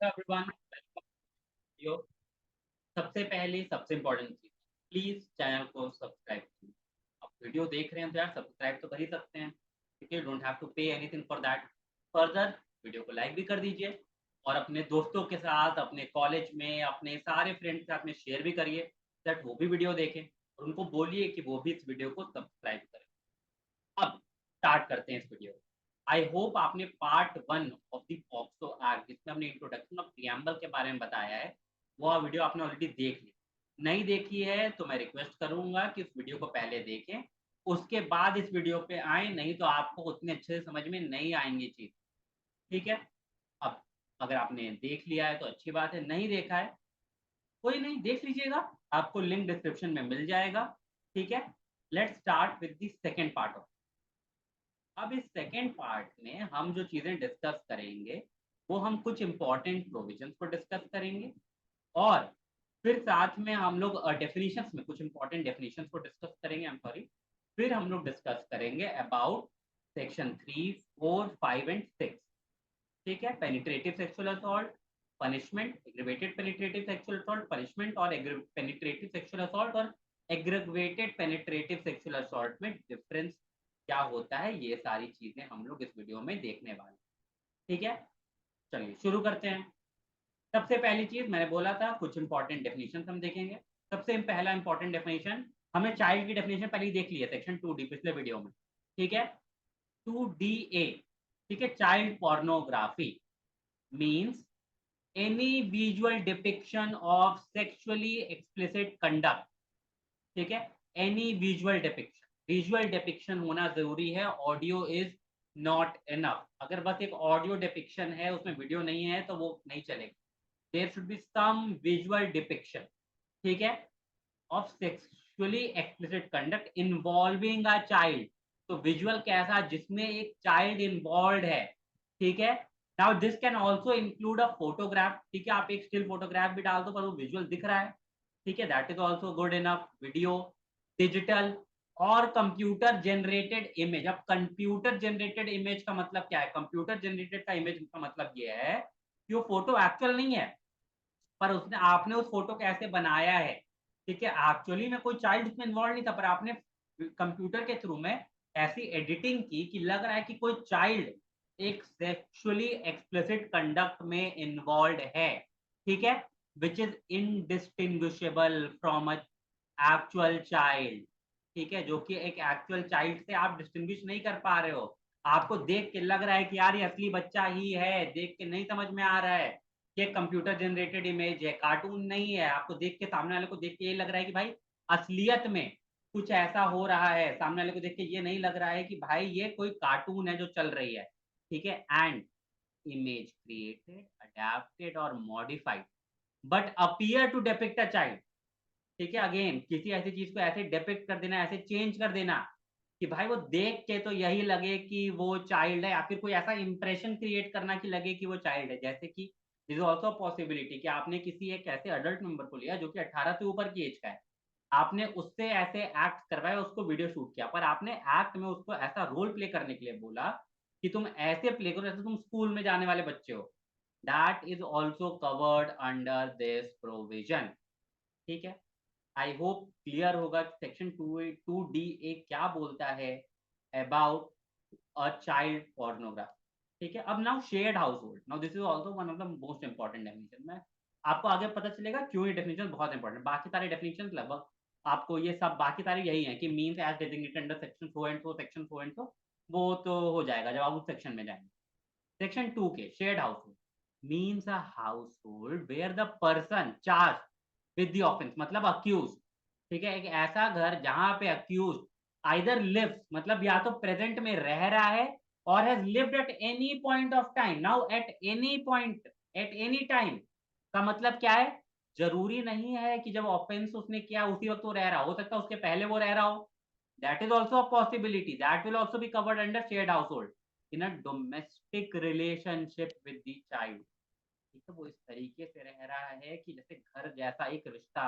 Hello everyone, welcome video. सबसे पहले सबसे इम्पोर्टेंट चीज, प्लीज चैनल को सब्सक्राइब कीजिए। आप वीडियो देख रहे हैं तो यार सब्सक्राइब तो कर ही सकते हैं, ठीक है। Don't have to pay anything for that. Further video को लाइक भी कर दीजिए और अपने दोस्तों के साथ, अपने कॉलेज में, अपने सारे फ्रेंड्स के साथ में शेयर भी करिए, दैट वो भी वीडियो देखें और उनको बोलिए कि वो भी इस वीडियो को सब्सक्राइब करें। अब स्टार्ट करते हैं इस वीडियो को। आई होप आपने part 1 of the POCSO act, जिसमें हमने इंट्रोडक्शन ऑफ प्रियम्बल के बारे में बताया है, वो वीडियो आपने ऑलरेडी देख ली। नहीं देखी है तो मैं रिक्वेस्ट करूंगा कि उस वीडियो को पहले देखें, उसके बाद इस वीडियो पे आए, नहीं तो आपको उतने अच्छे से समझ में नहीं आएंगी चीज, ठीक है। अब अगर आपने देख लिया है तो अच्छी बात है, नहीं देखा है कोई नहीं, देख लीजिएगा, आपको लिंक डिस्क्रिप्शन में मिल जाएगा, ठीक है। Let's start with the second part of. अब इस सेकेंड पार्ट में हम जो चीजें डिस्कस करेंगे, वो हम कुछ इंपॉर्टेंट प्रोविजंस को डिस्कस करेंगे और फिर साथ में हम लोग डेफिनेशंस में कुछ इंपॉर्टेंट डेफिनेशंस को डिस्कस करेंगे, आई एम सॉरी। फिर हम लोग डिस्कस करेंगे अबाउट सेक्शन 3, 4, 5 एंड 6, ठीक है। Penetrative sexual assault, punishment, aggravated penetrative sexual assault, punishment और पेनिट्रेटिव सेक्सुअल असॉल्ट और एग्रीवेटेड पेनिट्रेटिव सेक्सुअल असॉल्ट में डिफरेंस क्या होता है, ये सारी चीजें हम लोग इस वीडियो में देखने वाले हैं, ठीक है। चलिए शुरू करते हैं। सबसे पहली चीज मैंने बोला था, कुछ इंपॉर्टेंट डेफिनेशन हम देखेंगे। सबसे पहला इंपॉर्टेंट डेफिनेशन, हमने चाइल्ड की डेफिनेशन पहले ही देख ली है सेक्शन 2D पिछले वीडियो में, ठीक है। 2DA, ठीक है। Child pornography means any visual depiction of sexually explicit conduct, ठीक है। any visual depiction, visual depiction होना जरूरी है, ऑडियो इज नॉट इनफ। अगर बस एक ऑडियो डिपिक्शन है, उसमें वीडियो नहीं है, तो वो नहीं चलेगा। There should be some visual depiction, ठीक है, of sexually explicit conduct involving a child. तो विजुअल कैसा, जिसमें एक चाइल्ड इन्वॉल्व है, ठीक है। Now this can also include a photograph, ठीक है। आप एक स्टिल फोटोग्राफ भी डाल दो पर वो विजुअल दिख रहा है, ठीक है, that is also good enough. Video, digital और कंप्यूटर जनरेटेड इमेज। अब कंप्यूटर जनरेटेड इमेज का मतलब क्या है? कंप्यूटर जनरेटेड का इमेज का मतलब ये है कि वो फोटो एक्चुअल नहीं है, पर उसने आपने उस फोटो को ऐसे बनाया है, ठीक है। एक्चुअली में कोई चाइल्ड उसमें इन्वॉल्व नहीं था, पर आपने कंप्यूटर के थ्रू में ऐसी एडिटिंग की कि लग रहा है कि कोई चाइल्ड एक सेक्सुअली एक्सप्लिसिट कंडक्ट में इन्वॉल्व है, ठीक है, which is indistinguishable from a actual child, ठीक है। जो कि एक एक्चुअल चाइल्ड से आप डिस्टिंग्विश नहीं कर पा रहे हो। आपको देख के लग रहा है कि यार ये असली बच्चा ही है, देख के नहीं समझ में आ रहा है कि कंप्यूटर जनरेटेड इमेज है, कार्टून नहीं है। आपको देख के, सामने वाले को देख के ये लग रहा है कि भाई असलियत में कुछ ऐसा हो रहा है, सामने वाले को देख के ये नहीं लग रहा है कि भाई ये कोई कार्टून है जो चल रही है, ठीक है। एंड इमेज क्रिएटेड, अडेप्टेड और modified but appear to depict a child, ठीक है। अगेन किसी ऐसी चीज को ऐसे डिपिक्ट कर देना, ऐसे चेंज कर देना कि भाई वो देख के तो यही लगे कि वो चाइल्ड है, या फिर कोई ऐसा इंप्रेशन क्रिएट करना कि लगे कि वो चाइल्ड है। जैसे कि दिस इज ऑल्सो पॉसिबिलिटी कि आपने किसी एक ऐसे अडल्ट मेंबर को लिया जो कि 18 से ऊपर की एज का है, आपने उससे ऐसे एक्ट करवाया, उसको वीडियो शूट किया, पर आपने एक्ट में उसको ऐसा रोल प्ले करने के लिए बोला कि तुम ऐसे प्ले करो जैसे तुम स्कूल में जाने वाले बच्चे हो। That is also covered under this provision, ठीक है। आई होप क्लियर होगा कि सेक्शन 2D क्या बोलता है अबाउट अ चाइल्ड पोर्नोग्राफी, ठीक है। अब now shared house hold, now this is also one of the most important definition में। आपको आगे पता चलेगा क्यों ये डेफिनेशन बहुत इंपॉर्टेंट। बाकी सारे डेफिनेशन लगभग आपको ये सब बाकी सारे यही है कि means as designated under section so and so, section so and so, वो तो हो जाएगा जब आप उस सेक्शन में जाएंगे। सेक्शन 2 के shared household means a household where the person charge with the offence, मतलब अक्यूज, ठीक है। एक ऐसा घर जहां पे अक्यूज आइदर लिव्स, मतलब या तो प्रेजेंट में रह रहा है, और has lived at any point of time. Now at any point, at any time का मतलब क्या है? जरूरी नहीं है कि जब ऑफेंस उसने किया उसी वक्त वो रह रहा हो सकता है उसके पहले वो रह रहा हो। That is also a possibility, that will also be covered under shared house hold in a domestic relationship with the child, ठीक है। वो इस तरीके से रह रहा है कि जैसे घर जैसा एक रिश्ता,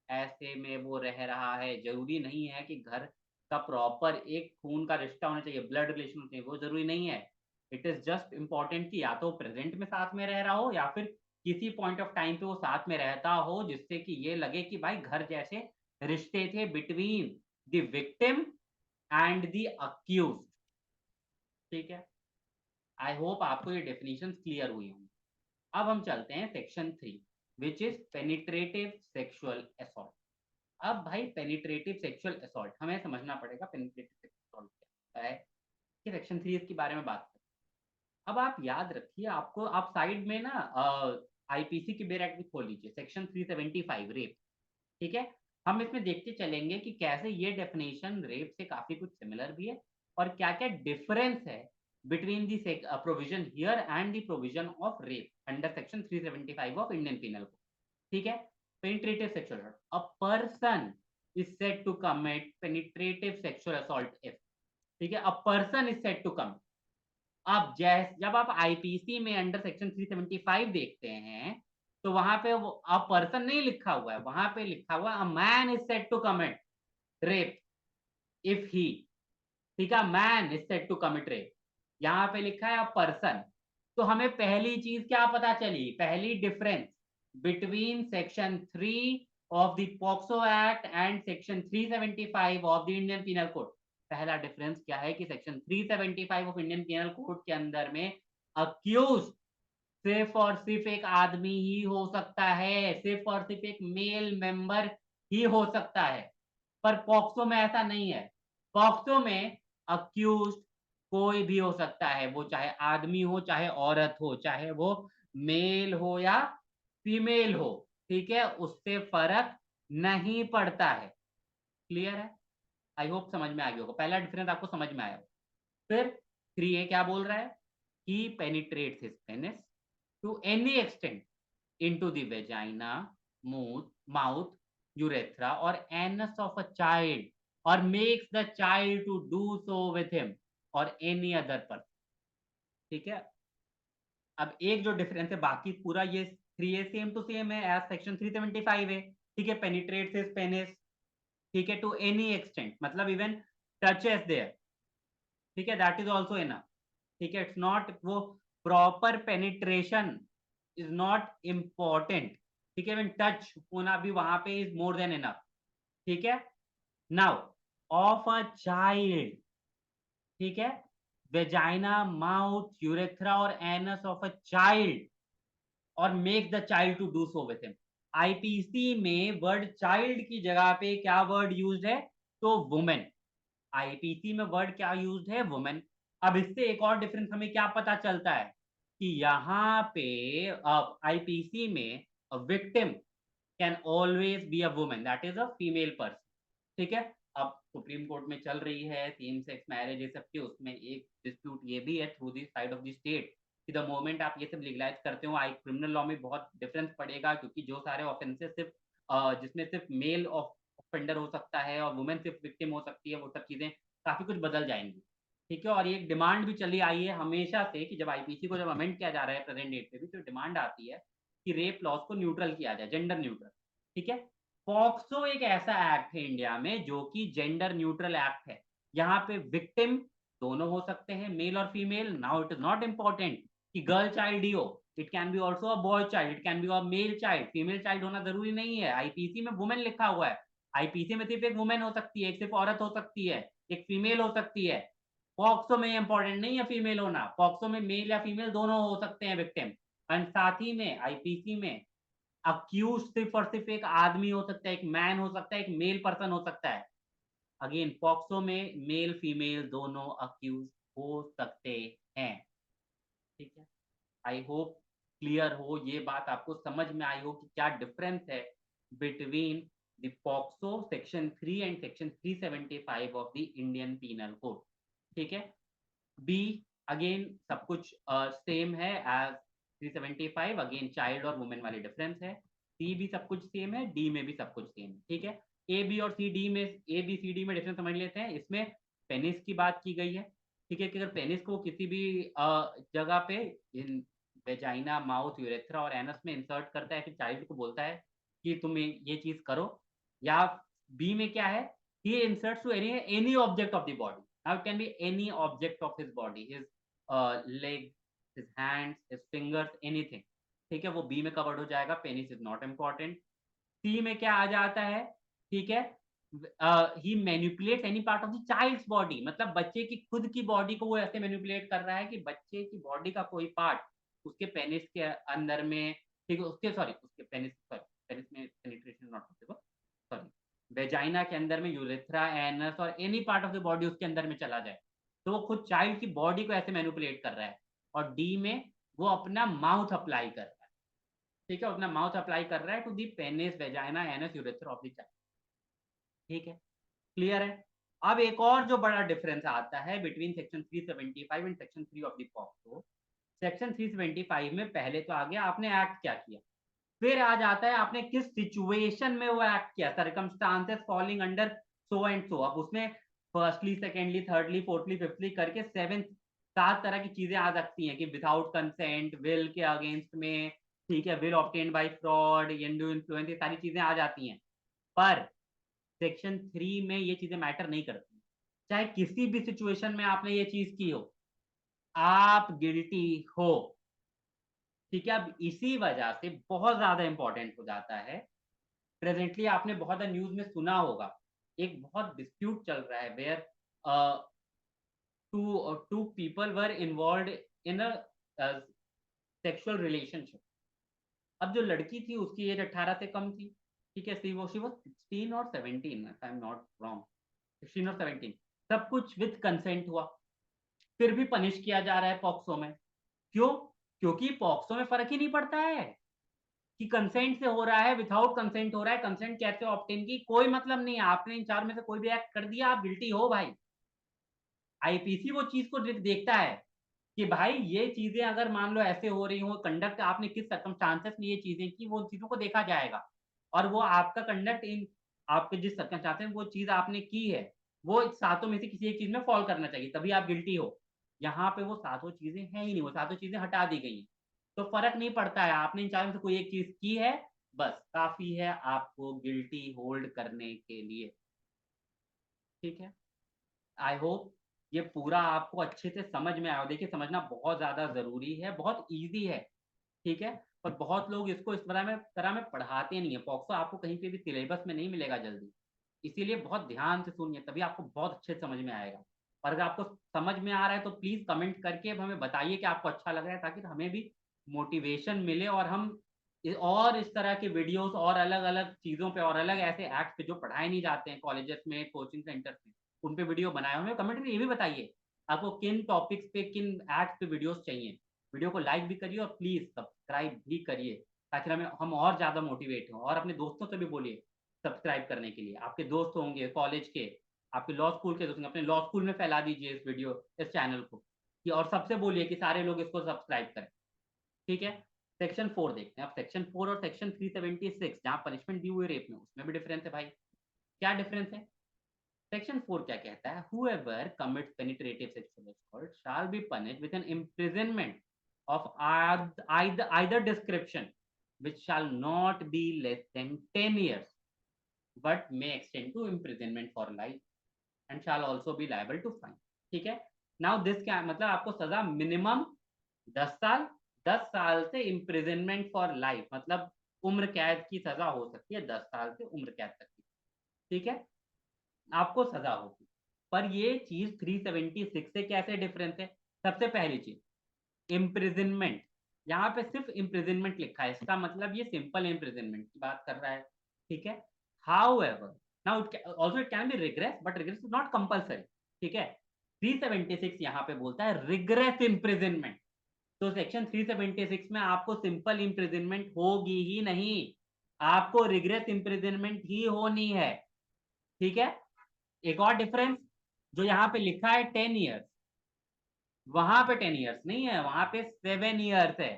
ऐसे में वो रह रहा है। जरूरी नहीं है कि घर का प्रॉपर एक खून का रिश्ता होना चाहिए, ब्लड रिलेशन होना चाहिए, वो जरूरी नहीं है। इट इज जस्ट इम्पॉर्टेंट कि या तो प्रेजेंट में साथ में रह रहा हो या फिर किसी पॉइंट ऑफ टाइम पे वो साथ में रहता हो, जिससे कि ये लगे कि भाई घर जैसे रिश्ते थे between the victim and the accused. ठीक है, आई होप आपको ये डेफिनेशन क्लियर हुई होंगी। अब हम चलते हैं section 3, which is penetrative sexual assault. अब भाई पेनिट्रेटिव सेक्सुअल असॉल्ट हमें समझना पड़ेगा, पेनिट्रेटिव सेक्सुअल असॉल्ट क्या है, कि सेक्शन 3 इसके बारे में बात करें। अब आप याद रखिए, आपको आप साइड में ना आईपीसी की बेर एक्ट भी खोल लीजिए, सेक्शन 375 रेप। ठीक है, हम इसमें देखते चलेंगे कि कैसे ये डेफिनेशन रेप से काफी कुछ सिमिलर भी है और क्या क्या डिफरेंस है between the provision here and the provision of rape under section 375 of Indian penal code. ठीक है, penetrative sexual assault, a person is said to commit penetrative sexual assault if, ठीक है, a person is said to commit. अब जब आप IPC में under section 375 देखते हैं तो वहां पे वो अब पर्सन नहीं लिखा हुआ है, वहां पे लिखा हुआ a man is said to commit rape if he, ठीक है, man is said to commit rape, यहाँ पे लिखा है अ पर्सन। तो हमें पहली चीज क्या पता चली, पहली difference between section 3 of the POCSO act and section 375 of the Indian penal code. पहला डिफरेंस क्या है कि section 375 of Indian penal code के अंदर में अक्यूज सिर्फ और सिर्फ एक आदमी ही हो सकता है, सिर्फ और सिर्फ एक मेल मेंबर ही हो सकता है, पर पॉक्सो में ऐसा नहीं है। पॉक्सो में अक्यूज कोई भी हो सकता है, वो चाहे आदमी हो चाहे औरत हो, चाहे वो मेल हो या फीमेल हो, ठीक है, उससे फर्क नहीं पड़ता है। क्लियर है? आई होप समझ में आ गया होगा, पहला डिफरेंस आपको समझ में आया। फिर 3A क्या बोल रहा है, he penetrates his penis to any extent into the vagina, mouth, urethra or anus of a child or makes the child to do so with him or any other person। ठीक है, अब एक जो difference है, बाकी पूरा ये 3A same to same है एज सेक्शन 375 है। ठीक है, पेनिट्रेट्स हिज पेनिस, ठीक है, टू एनी एक्सटेंट, मतलब इवन टचेस देयर, ठीक है, दैट इज ऑल्सो इनफ। ठीक है, इट्स नॉट वो proper penetration is not important, ठीक है, टच होना भी वहां पे इज मोर देन इनफ। ठीक है, नाउ ऑफ अ चाइल्ड, ठीक है, वेजाइना, माउथ, यूरेथ्रा और एनस ऑफ अ चाइल्ड और make the child to do so with him. IPC में वर्ड चाइल्ड की जगह पे क्या वर्ड यूज्ड है, तो वुमेन। आईपीसी में वर्ड क्या यूज्ड है, वुमेन। अब इससे एक और डिफरेंस हमें क्या पता चलता है कि यहाँ पे आईपीसी में victim can always be a women, that is a female person. ठीक है, अब सुप्रीम कोर्ट में चल रही है सेम सेक्स मैरिज ये सब की, उसमें एक डिस्प्यूट ये भी है through the side of the state कि द मोमेंट आप ये सब लीगलाइज करते हो, आई क्रिमिनल लॉ में बहुत डिफरेंस पड़ेगा, क्योंकि जो सारे ऑफेंसेस सिर्फ जिसमें सिर्फ मेल ऑफेंडर हो सकता है और वुमेन सिर्फ विक्टिम हो सकती है, वो सब चीजें काफी कुछ बदल जाएंगी। ठीक है, और ये डिमांड भी चली आई है हमेशा से कि जब आईपीसी को जब अमेंड किया जा रहा है प्रेजेंट डेट पे भी, तो डिमांड आती है कि रेप लॉज को न्यूट्रल किया जाए, जेंडर न्यूट्रल। ठीक है, पॉक्सो एक ऐसा एक्ट है इंडिया में जो कि जेंडर न्यूट्रल एक्ट है, यहाँ पे विक्टिम दोनों हो सकते हैं, मेल और female. Now it is not important कि गर्ल चाइल्ड ही हो, it can B also a boy child, it can be a male child, female child होना जरूरी नहीं है। आईपीसी में वुमेन लिखा हुआ है, आईपीसी में सिर्फ एक वुमेन हो सकती है, एक सिर्फ औरत हो सकती है, एक फीमेल हो सकती है। पॉक्सो में इंपॉर्टेंट नहीं है फीमेल होना, पॉक्सो में मेल या फीमेल दोनों हो सकते हैं विक्टिम। एंड साथ ही में आईपीसी में अक्यूज सिर्फ और सिर्फ एक आदमी हो सकता है, एक मैन हो सकता है, एक मेल पर्सन हो सकता है। अगेन पॉक्सो में मेल फीमेल दोनों अक्यूज हो सकते हैं। ठीक है, आई होप क्लियर हो ये बात, आपको समझ में आई हो कि क्या डिफरेंस है between the POCSO section 3 and section 375 of the Indian penal code. ठीक है, बी अगेन सब कुछ सेम है एज 375, अगेन चाइल्ड और वुमेन वाली डिफरेंस है। सी भी सब कुछ सेम है, डी में भी सब कुछ सेम है। ठीक है, ए बी और सी डी में, ए बी सी डी में डिफरेंस समझ लेते हैं। इसमें पेनिस की बात की गई है। ठीक है, कि अगर पेनिस को किसी भी जगह पे इन वेजाइना, माउथ, यूरेथ्रा और एनस में इंसर्ट करता है, फिर चाइल्ड को बोलता है कि तुम ये चीज करो। या बी में क्या है, he inserts to any object of the body, now it can be any object of his body, his leg, his hands, his fingers, anything, ठीक है, वो बी में कवर्ड हो जाएगा, penis is not important. C में क्या आ जाता है, ठीक है, he manipulates any part of the child's body, मतलब बच्चे की खुद की बॉडी को वो ऐसे मैनिपुलेट कर रहा है कि बच्चे की बॉडी का कोई पार्ट उसके पेनिस के अंदर में, ठीक है, उसके पेनिस, पेनिस में penetration not possible, sorry, vagina के अंदर में, यूरेथ्रा, एनस और any part of the body उसके अंदर में चला जाए, तो वो खुद चाइल्ड की बॉडी को ऐसे मैनिपुलेट कर रहा है। और डी में वो अपना माउथ अप्लाई कर रहा है, ठीक है, अपना माउथ अप्लाई कर रहा है to the penis, vagina, anus, urethra of the child, ठीक है, क्लियर है। अब एक और जो बड़ा डिफरेंस आता है between section 375 and section 3 of the POCSO, section 375 में पहले तो आ गया आपने एक्ट क्या किया, फिर आ जाता है आपने किस सिचुएशन में वो एक्ट किया, circumstances falling under so and सो। अब उसमें firstly, secondly, thirdly, fourthly, fifthly करके 7 तरह की चीजें आ सकती हैं कि विदाउट कंसेंट, विल के अगेंस्ट में, ठीक है, will obtained by fraud, Indu influence, ये सारी चीजें आ जाती हैं। पर सेक्शन 3 में ये चीजें मैटर नहीं करती, चाहे किसी भी सिचुएशन में आपने ये चीज की हो, आप गिल्टी हो, ठीक है। अब इसी वजह से बहुत ज्यादा इंपॉर्टेंट हो जाता है, प्रेजेंटली आपने बहुत ज्यादा न्यूज में सुना होगा, एक बहुत डिस्प्यूट चल रहा है where two people were involve in a sexual relationship. अब जो लड़की थी उसकी एज 18 से कम थी, ठीक है, सी वाज 16 और 17, if I am not wrong, 16 और 17, सब कुछ विथ कंसेंट हुआ, फिर भी पनिश किया जा रहा है पॉक्सो में। क्यों? क्योंकि पॉक्सो में फर्क ही नहीं पड़ता है कि कंसेंट से हो रहा है, विदाउट कंसेंट हो रहा है, कंसेंट कैसे ऑब्टेन की, कोई मतलब नहीं है, आपने इन 4 में से कोई भी एक्ट कर दिया, आप गिल्टी हो भाई। आईपीसी वो चीज को देखता है कि भाई ये चीजें अगर मान लो ऐसे हो रही हो, कंडक्ट आपने किस सर्कमस्टांसेस में ये चीजें की, वो चीजों को देखा जाएगा, और वो आपका कंडक्ट इन आपके जिस सर्कमस्टांसेस में वो चीज आपने की है, वो 7 में से किसी एक चीज में फॉल करना चाहिए, तभी आप गिल्टी हो। यहाँ पे वो 7 चीजें हैं ही नहीं, वो 7 चीजें हटा दी गई हैं, तो फर्क नहीं पड़ता है, आपने इन 4 में से कोई एक चीज की है, बस काफी है आपको गिल्टी होल्ड करने के लिए, ठीक है। आई होप ये पूरा आपको अच्छे से समझ में आया। देखिए, समझना बहुत ज्यादा जरूरी है, बहुत इजी है, ठीक है, पर बहुत लोग इसको इस तरह में पढ़ाते नहीं है। पॉक्सो आपको कहीं पे भी सिलेबस में नहीं मिलेगा जल्दी, इसीलिए बहुत ध्यान से सुनिए, तभी आपको बहुत अच्छे से समझ में आएगा। और अगर आपको समझ में आ रहा है तो प्लीज कमेंट करके अब हमें बताइए कि आपको अच्छा लग रहा है, ताकि हमें भी मोटिवेशन मिले और हम और इस तरह के वीडियोस और अलग अलग चीज़ों पे और अलग ऐसे एक्ट पे जो पढ़ाए नहीं जाते हैं कॉलेजेस में, कोचिंग सेंटर्स में, उन पे वीडियो बनाए। हमें कमेंट में ये भी बताइए आपको किन टॉपिक्स पे, किन एक्ट पे वीडियोस चाहिए। वीडियो को लाइक भी करिए और प्लीज़ सब्सक्राइब भी करिए, ताकि हम और ज़्यादा मोटिवेट हों। और अपने दोस्तों से भी बोलिए सब्सक्राइब करने के लिए, आपके दोस्त होंगे कॉलेज के, आपके लॉ स्कूल के दोस्त होंगे, अपने लॉ स्कूल में फैला दीजिए इस वीडियो, इस चैनल को, कि और सबसे बोलिए कि सारे लोग इसको सब्सक्राइब करें, ठीक है। सेक्शन 4 देखते हैं अब, सेक्शन 4 और सेक्शन 376 जहां पनिशमेंट दी हुई रेप में, उसमें भी डिफरेंस है भाई। क्या डिफरेंस है? सेक्शन 4 क्या कहता है, whoever commits penetrative sexual assault shall be punished with an imprisonment of either description, which shall not be less than 10 years but may extend to imprisonment for life and shall also be liable to fine, ठीक है। Now this क्या मतलब, आपको सजा minimum 10 साल, 10 साल से imprisonment for life, मतलब उम्र कैद की सजा हो सकती है, 10 साल से उम्र कैद तक की, ठीक है, आपको सजा होगी। पर ये चीज 376 से कैसे डिफरेंस है? सबसे पहली चीज, इम्प्रिजनमेंट, यहाँ पे सिर्फ इम्प्रिजनमेंट लिखा है, इसका मतलब ये सिंपल इम्प्रिजनमेंट की बात कर रहा है, ठीक है। However, now also it can be regress, but regress is not compulsory, ठीक है। 376 यहाँ पे बोलता है रिग्रेस इम्प्रिजनमेंट, तो सेक्शन 376 में आपको सिंपल इम्प्रिजनमेंट होगी ही नहीं, आपको रिग्रेस इम्प्रिजनमेंट ही होनी है, ठीक है। एक और डिफरेंस, जो यहाँ पे लिखा है 10 ईयर्स, वहां पे 10 ईयर्स नहीं है, वहां पे 7 ईयर्स है,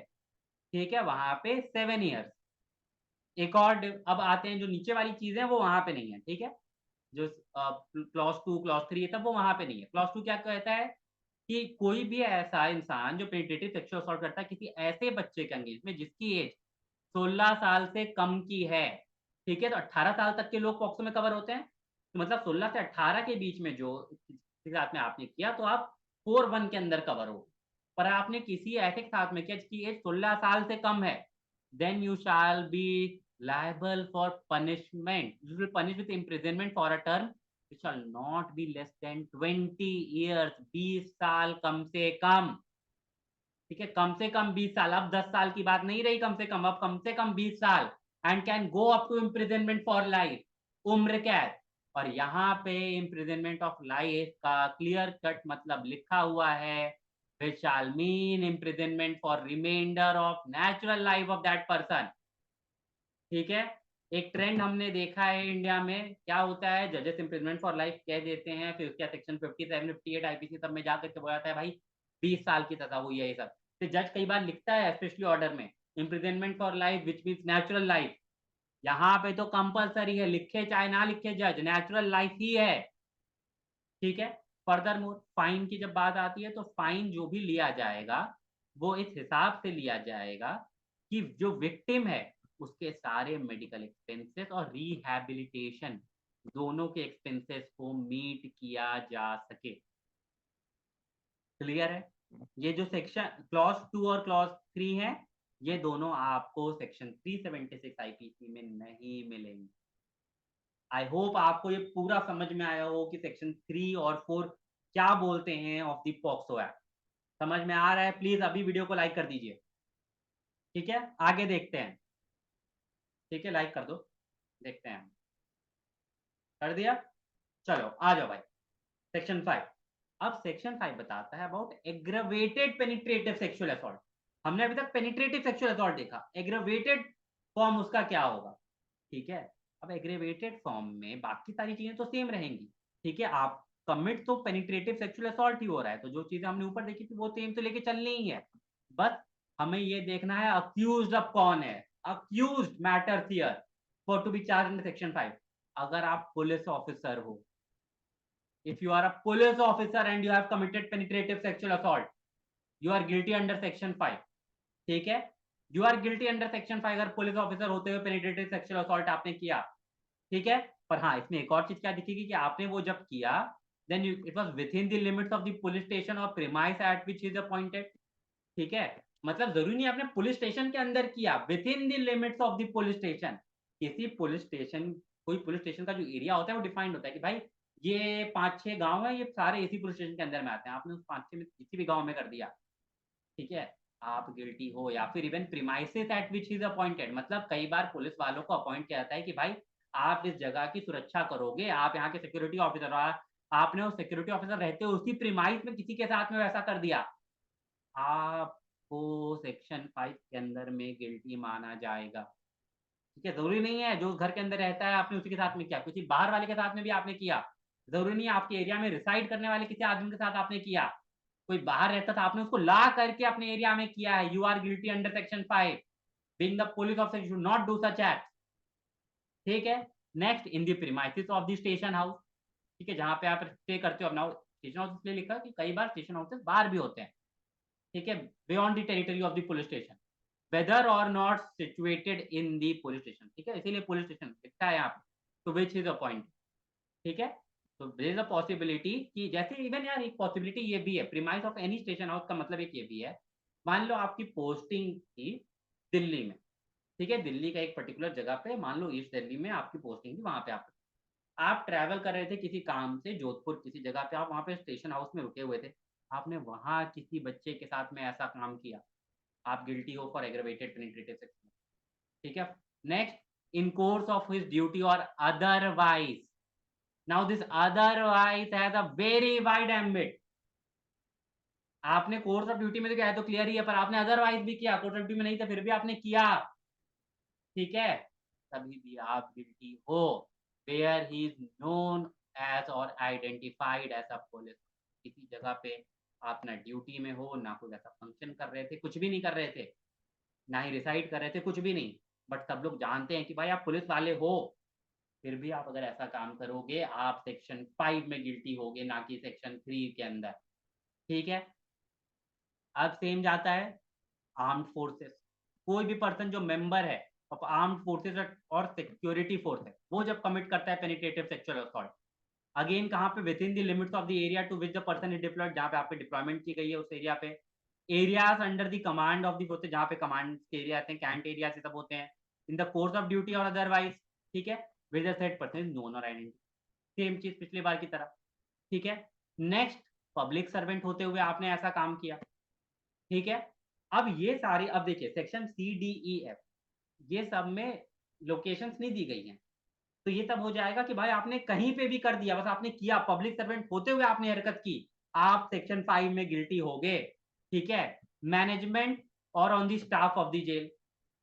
ठीक है, वहां पे 7 ईयर्स। एक और अब आते हैं, जो नीचे वाली चीजें वो वहां पे नहीं है, ठीक है, जो क्लॉज 2 क्लॉज 3 है, तब वो वहां पे नहीं है। क्लॉज 2 क्या कहता है कि कोई भी ऐसा इंसान जो पेनिट्रेटिव सेक्सुअल असॉल्ट करता है किसी ऐसे बच्चे के अंगेज में जिसकी एज 16 साल से कम की है, ठीक है, तो 18 साल तक के लोग पॉक्सो में कवर होते हैं, तो मतलब 16 से 18 के बीच में जो जिसके साथ में आपने किया, तो आप 4(1) के अंदर कवर हो, पर आपने किसी ऐसे के साथ में किया जिसकी एज 16 साल से कम है, then you shall be liable for punishment. You will punish with imprisonment for a term which shall not be less than 20 years. 20 साल कम से कम, ठीक है, कम से कम 20 साल। अब 10 साल की बात नहीं रही कम से कम 20 साल, and can go up to imprisonment for life, उम्र कैद। और यहाँ पे इम्प्रिजनमेंट ऑफ लाइफ का क्लियर कट मतलब लिखा हुआ है, which shall mean imprisonment for remainder of natural life of that person। ठीक है, एक ट्रेंड हमने देखा है इंडिया में, क्या होता है, जजेस इम्प्रिजनमेंट फॉर लाइफ कह देते हैं, फिर उसके सेक्शन 57 58 आईपीसी सब में जाकर के बोला जाता है भाई 20 साल की सजा हुई है ये सब। तो जज कई बार लिखता है स्पेशली ऑर्डर में imprisonment for life which means natural life. यहाँ पे तो कंपलसरी है, लिखे चाहे ना लिखे जज, नेचुरल लाइफ ही है। ठीक है, फर्दर मोर फाइन की जब बात आती है तो फाइन जो भी लिया जाएगा वो इस हिसाब से लिया जाएगा कि जो विक्टिम है उसके सारे मेडिकल एक्सपेंसेस और रिहैबिलिटेशन दोनों के एक्सपेंसेस को मीट किया जा सके। क्लियर है? ये जो सेक्शन क्लॉज 2 और क्लॉज 3 है, ये दोनों आपको सेक्शन 376 आईपीसी में नहीं मिलेंगे। आई होप आपको ये पूरा समझ में आया हो कि सेक्शन 3 और 4 क्या बोलते हैं ऑफ द पॉक्सो एक्ट। समझ में आ रहा है? प्लीज अभी वीडियो को लाइक कर दीजिए। ठीक है, आगे देखते हैं। ठीक है, लाइक कर दो, देखते हैं। कर दिया? चलो आ जाओ भाई, सेक्शन 5। अब सेक्शन 5 बताता है about aggravated penetrative sexual assault. हमने अभी तक पेनिट्रेटिव सेक्सुअल असॉल्ट देखा, एग्रावेटेड फॉर्म उसका क्या होगा। ठीक है, अब एग्रेवेटेड फॉर्म में बाकी सारी चीजें तो सेम रहेंगी। ठीक है, आप कमिट तो पेनिट्रेटिव सेक्सुअल असॉल्ट ही हो रहा है, तो जो चीजें हमने ऊपर देखी थी वो सेम तो लेके चलनी ही है। बस हमें ये देखना है अक्यूज्ड अब कौन है। Accused matters here for to be charge in section 5। अगर आप पुलिस ऑफिसर हो, if you are a police officer and you have committed penetrative sexual assault, you are guilty under section 5। ठीक है, you are guilty under section 5 अगर police officer होते हुए penetrative sexual assault आपने किया। ठीक है, पर हाँ इसमें एक और चीज क्या दिखेगी कि आपने वो जब किया then it was within the limits of the police station और premise at which is appointed. ठीक है, मतलब जरूरी नहीं आपने पुलिस स्टेशन के अंदर किया, with in the limits of the police station. किसी पुलिस स्टेशन, कोई पुलिस स्टेशन का जो एरिया होता है वो डिफाइंड होता है कि भाई ये 5-6 गांव है, ये सारे इसी पुलिस स्टेशन के अंदर में आते हैं, आपने उस 5-6 में किसी भी गांव में कर दिया। ठीक है, आप गिल्टी हो। या फिर even premises eight which is appointed, मतलब कई बार पुलिस वालों को अपॉइंट किया जाता है कि भाई आप इस जगह की सुरक्षा करोगे, आप यहाँ के सिक्योरिटी ऑफिसर, आपने उस सिक्योरिटी ऑफिसर रहते हुए उसी प्रीमाइस में किसी के साथ में वैसा कर दिया, आपको सेक्शन 5 के अंदर में गिल्टी माना जाएगा। ठीक है, जरूरी नहीं है जो घर के अंदर रहता है आपने उसी के साथ में किया, किसी बाहर वाले के साथ में भी आपने किया, जरूरी नहीं है आपके एरिया में रिसाइड करने वाले किसी आदमी के साथ आपने किया, कोई बाहर रहता था आपने उसको ला करके अपने एरिया में किया है, you are guilty under section 5। Being the police officer should not do such act. ठीक है, next in the premises of the station house. ठीक है, जहां पे आप स्टे करते हो अपना स्टेशन हाउस, इसलिए लिखा कि कई बार स्टेशन हाउसेस बाहर भी होते हैं। ठीक है, beyond the territory of the police station, whether और not situated in the police station. ठीक है, इसीलिए पुलिस स्टेशन लिखा है यहाँ पे, तो विच इज अ पॉइंट। ठीक है, तो देयर इज अ पॉसिबिलिटी कि जैसे इवन यार एक पॉसिबिलिटी ये भी है, premise of any station house का मतलब एक ये भी है, मान लो आपकी पोस्टिंग थी दिल्ली में। ठीक है, दिल्ली का एक पर्टिकुलर जगह पे, मान लो ईस्ट दिल्ली में आपकी पोस्टिंग थी, वहां पे आप ट्रैवल कर रहे थे किसी काम से जोधपुर किसी जगह पे, आप वहां पे स्टेशन हाउस में रुके हुए थे, आपने वहां किसी बच्चे के साथ में ऐसा काम किया, आप गिल्टी हो फॉर एग्रेवेटेड पेनिट्रेटिव सेक्शन। ठीक है, next, in course of his duty और otherwise. Now this otherwise has a very wide ambit. आपने कोर्स ऑफ ड्यूटी में तो क्या है तो क्लियर ही है, पर आपने अदरवाइज भी किया, कोर्स ऑफ ड्यूटी में नहीं था फिर भी आपने किया। ठीक है, तभी भी आप गिल्टी हो, where he is known as और आइडेंटिफाइड एज अ पुलिस। किसी जगह पे आप ना ड्यूटी में हो, ना कोई ऐसा फंक्शन कर रहे थे, कुछ भी नहीं कर रहे थे, ना ही रिसाइड कर रहे थे, कुछ भी नहीं, बट सब लोग जानते हैं कि भाई आप पुलिस वाले हो, फिर भी आप अगर ऐसा काम करोगे आप सेक्शन 5 में गिल्टी होगे, ना कि सेक्शन 3 के अंदर। ठीक है, अब सेम जाता है आर्म्ड फोर्सेस। कोई भी पर्सन जो मेंबर है ऑफ आर्म्ड फोर्सेस और सिक्योरिटी फोर्स है, वो जब कमिट करता है पेनिट्रेटिव सेक्सुअल असॉल्ट, अगेन कहाँ पे, within the limits of the area to which the person is deployed, जहाँ पे आपकी डिप्लॉयमेंट की गई है उस एरिया पे। Areas under the command of the होते हैं, जहाँ पे कमांड के एरिया आते हैं, कैंट एरिया से सब होते हैं, in the course of duty और अदरवाइज, ठीक है, with the set person known और आइडेंटिटी, सेम चीज पिछली बार की तरह, ठीक है। नेक्स्ट, पब्लिक सर्वेंट होते हुए आपने ऐसा काम किया, ठीक है। अब ये सारी, अब देखिए सेक्शन CDEF, ये सब में लोकेशंस नहीं दी गई हैं, तो ये तब हो जाएगा कि भाई आपने कहीं पे भी कर दिया, बस आपने किया, पब्लिक सर्वेंट होते हुए आपने हरकत की, आप सेक्शन 5 में गिल्टी हो गए, ठीक है। मैनेजमेंट और on the staff of the jail,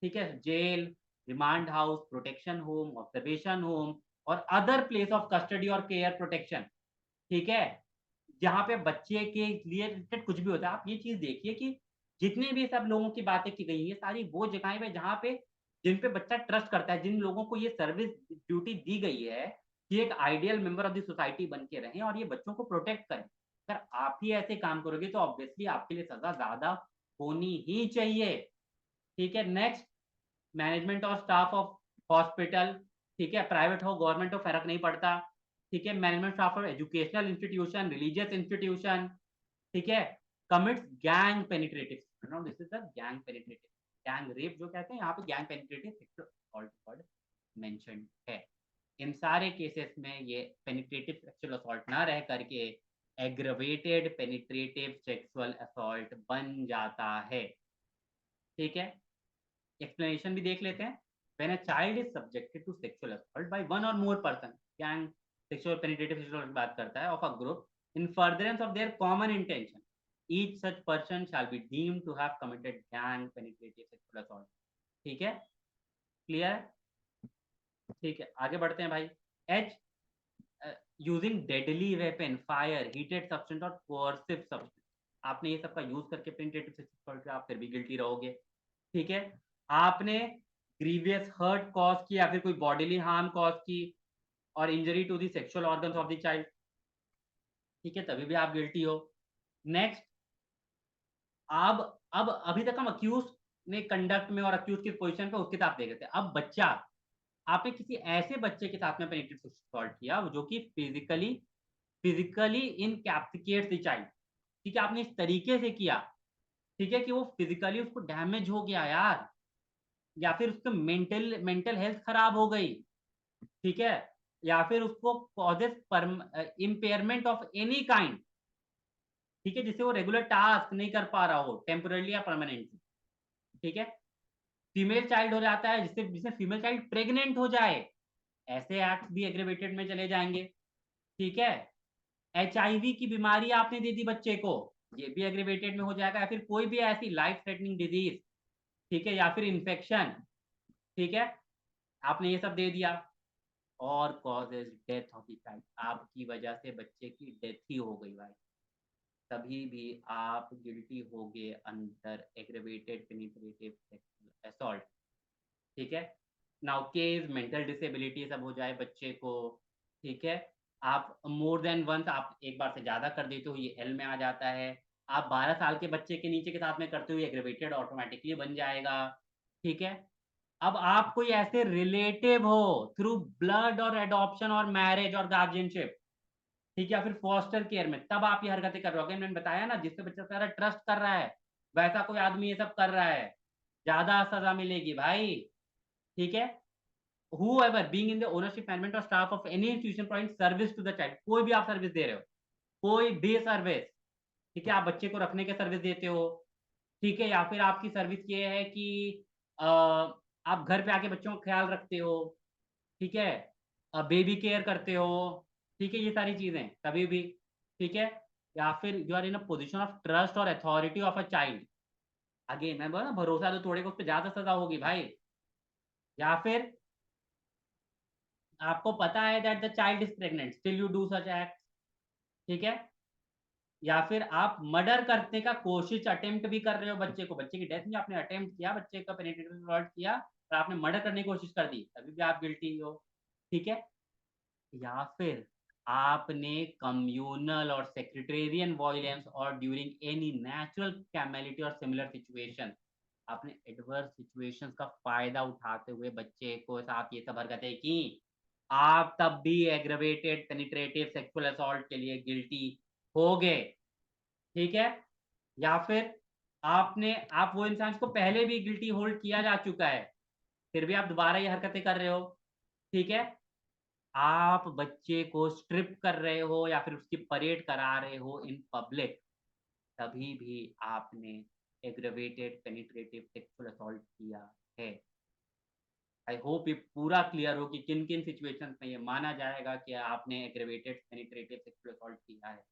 ठीक है, jail, remand house, protection home, observation home और अदर प्लेस ऑफ कस्टडी और केयर प्रोटेक्शन, ठीक है, जहां पे बच्चे के लिए रिलेटेड कुछ भी होता है। आप ये चीज देखिए कि जितने भी सब लोगों की बातें की गई है, सारी वो जगहें पे जहाँ पे, जिन पे बच्चा ट्रस्ट करता है, जिन लोगों को ये सर्विस ड्यूटी दी गई है कि एक ideal member of the society बन के रहें और ये बच्चों को प्रोटेक्ट करें, अगर आप ही ऐसे काम करोगे तो ऑब्वियसली आपके लिए सजा ज्यादा होनी ही चाहिए, ठीक है। नेक्स्ट, मैनेजमेंट और स्टाफ ऑफ हॉस्पिटल, ठीक है, प्राइवेट हो गवर्नमेंट हो फर्क नहीं पड़ता, ठीक है। Management staff of educational institution, religious institution, ठीक है, commits gang penetrative, this is the gang penetrative, gang rape जो कहते हैं, यहाँ पे gang penetrative sexual assault word mentioned है। इन सारे केसेस में ये पेनिट्रेटिव सेक्सुअल असॉल्ट ना रह करके एग्रवेटेड पेनिट्रेटिव सेक्सुअल असॉल्ट बन जाता है, ठीक है। एक्सप्लेनेशन भी देख लेते हैं। When a child is subjected to sexual assault by one or more person, gang sexual penetrative sexual assault बात करता है, of a group in furtherance of their common intention, each such person shall be deemed to have committed gang penetrative sexual assault, ठीक है, clear, ठीक है। आगे बढ़ते हैं भाई। H, using deadly weapon, fire, heated substance और कोर्सिव सब्सटेंस, आपने ये सब का यूज करके पेनिट्रेटिव सेक्सुअल असॉल्ट, आप फिर भी गिल्टी रहोगे, ठीक है। आपने ग्रीवियस हर्ट कॉज की या फिर कोई बॉडीली हार्म कॉज की और injury to the sexual organs of the child, ठीक है, तभी भी आप गिल्टी हो। नेक्स्ट, अब अभी तक हम अक्यूज ने कंडक्ट में और अक्यूज की पोजीशन पे उसके साथ देख रहे थे, अब बच्चा, आपने किसी ऐसे बच्चे के साथ में पेनिट्रेटिव सेक्सुअल असॉल्ट किया जो कि फिजिकली इनकैप्सिकेट्स द चाइल्ड, ठीक है, आपने इस तरीके से किया, ठीक है, कि वो फिजिकली उसको डैमेज हो गया यार, या फिर उसका मेंटल मेंटल हेल्थ खराब हो गई, ठीक है, या फिर उसको causes impairment of any kind, ठीक है, जिससे वो रेगुलर टास्क नहीं कर पा रहा हो टेम्पोरली या परमानेंटली, ठीक है। फीमेल चाइल्ड हो जाता है, जिससे जिससे फीमेल चाइल्ड प्रेग्नेंट हो जाए, ऐसे एक्ट भी एग्रीवेटेड में चले जाएंगे, ठीक है। HIV की बीमारी आपने दे दी बच्चे को, ये भी एग्रीवेटेड में हो जाएगा, या फिर कोई भी ऐसी लाइफ थ्रेटनिंग डिजीज, ठीक है, या फिर इन्फेक्शन, ठीक है, आपने ये सब दे दिया, और causes death of the child, आपकी वजह से बच्चे की डेथ ही हो गई भाई, तभी भी आप गिल्टी हो गए under aggravated penetrative sexual assault, ठीक है। नाउ केस मेंटल डिसेबिलिटी सब हो जाए बच्चे को, ठीक है, आप मोर देन वंस, आप एक बार से ज्यादा कर देते हो, ये एल में आ जाता है। आप 12 साल के बच्चे के नीचे के साथ में करते हो, एग्रेवेटेड ऑटोमेटिकली बन जाएगा, ठीक है। अब आप कोई ऐसे रिलेटिव हो थ्रू ब्लड और एडॉप्शन और मैरिज और गार्जियनशिप, ठीक है, या फिर फॉस्टर केयर में, तब आप ये हरकतें कर रहे हो। मैंने बताया ना, जिससे बच्चा सारा ट्रस्ट कर रहा है, वैसा कोई आदमी ये सब कर रहा है, ज्यादा सजा मिलेगी भाई, ठीक है। whoever being in the ownership management or staff of any institution providing service to the child, कोई भी आप सर्विस दे रहे हो, कोई भी सर्विस, ठीक है, आप बच्चे को रखने के सर्विस देते हो, ठीक है, या फिर आपकी सर्विस ये है कि आप घर पे आके बच्चों का ख्याल रखते हो, ठीक है, बेबी केयर करते हो, ठीक है, ये सारी चीजें कभी भी, ठीक है, या फिर you are in a position of trust और authority of a child, again मैं बोला ना, भरोसा तो तोड़ेगा उस पर ज्यादा सजा होगी भाई, या फिर आपको पता है that the child is pregnant still you do such act, ठीक है, या फिर आप मर्डर करने का कोशिश अटेम्प्ट भी कर रहे हो, बच्चे को, बच्चे की डेथ में आपने अटेम्प्ट किया, बच्चे का पेनिट्रेटिव असॉल्ट किया और आपने मर्डर करने की कोशिश कर दी, तभी भी आप गिल्टी हो, ठीक है। या फिर आपने कम्युनल और सेक्रेटेरियन वायलेंस और ड्यूरिंग एनी नेचुरल कैमेलिटी और सिमिलर सिचुएशन, आपने एडवर्स सिचुएशंस का फायदा उठाते हुए बच्चे को साथ ये सब हरकतें की, आप तब भी एग्रवेटेड पेनिट्रेटिव सेक्सुअल असॉल्ट के लिए गिल्टी हो गए, ठीक है। या फिर आप वो इंसान को पहले भी गिल्टी होल्ड किया जा चुका है, फिर भी आप दोबारा ये हरकतें कर रहे हो, ठीक है? आप बच्चे को स्ट्रिप कर रहे हो या फिर उसकी परेड करा रहे हो इन पब्लिक, तभी भी आपने एग्रेवेटेड पेनिट्रेटिव सेक्सुअल असॉल्ट किया है। आई होप ये पूरा क्लियर हो कि किन-किन सिचुएशंस में ये माना जाएगा कि आपने एग्रेवेटेड पेनिट्रेटिव सेक्सुअल असॉल्ट किया है।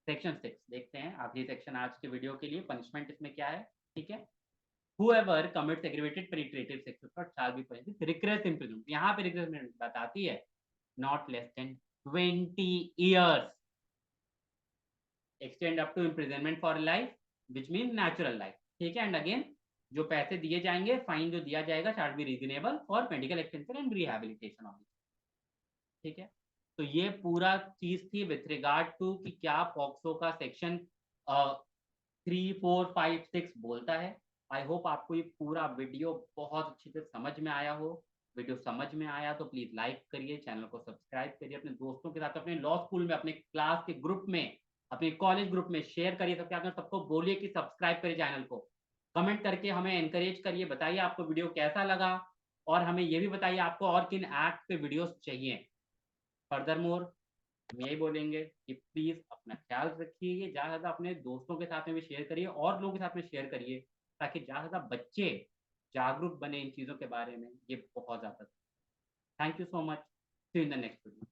सेक्शन 6 देखते हैं, आखिरी सेक्शन आज के वीडियो के लिए, पनिशमेंट इसमें क्या है, ठीक है? Whoever commits aggravated penetrative sexual assault shall be punished with regress imprisonment। यहाँ पे regress imprisonment बताती है not less than 20 years, extend up to imprisonment for life which means natural life, ठीक है? एंड अगेन जो पैसे दिए जाएंगे, फाइन जो दिया जाएगा shall be reasonable for medical expenses and rehabilitation of it, ठीक है? तो ये पूरा चीज थी विथ रिगार्ड टू कि क्या पॉक्सो का सेक्शन 3, 4, 5, 6 बोलता है। आई होप आपको ये पूरा वीडियो बहुत अच्छी से समझ में आया हो। वीडियो समझ में आया तो प्लीज लाइक करिए, चैनल को सब्सक्राइब करिए, अपने दोस्तों के साथ, अपने लॉ स्कूल में, अपने क्लास के ग्रुप में, अपने कॉलेज ग्रुप में शेयर करिए, सबके साथ में सबको बोलिए कि सब्सक्राइब करिए चैनल को। कमेंट करके हमें एनकरेज करिए, बताइए आपको वीडियो कैसा लगा, और हमें ये भी बताइए आपको और किन एक्ट पे वीडियोस चाहिए। फर्दर मोर हम यही बोलेंगे कि प्लीज अपना ख्याल रखिए, ये ज़्यादा ज़्यादा अपने दोस्तों के साथ में भी शेयर करिए और लोगों के साथ में शेयर करिए, ताकि ज़्यादा ज़्यादा बच्चे जागरूक बने इन चीज़ों के बारे में। ये बहुत ज़्यादा। Thank you so much, see you in the next video.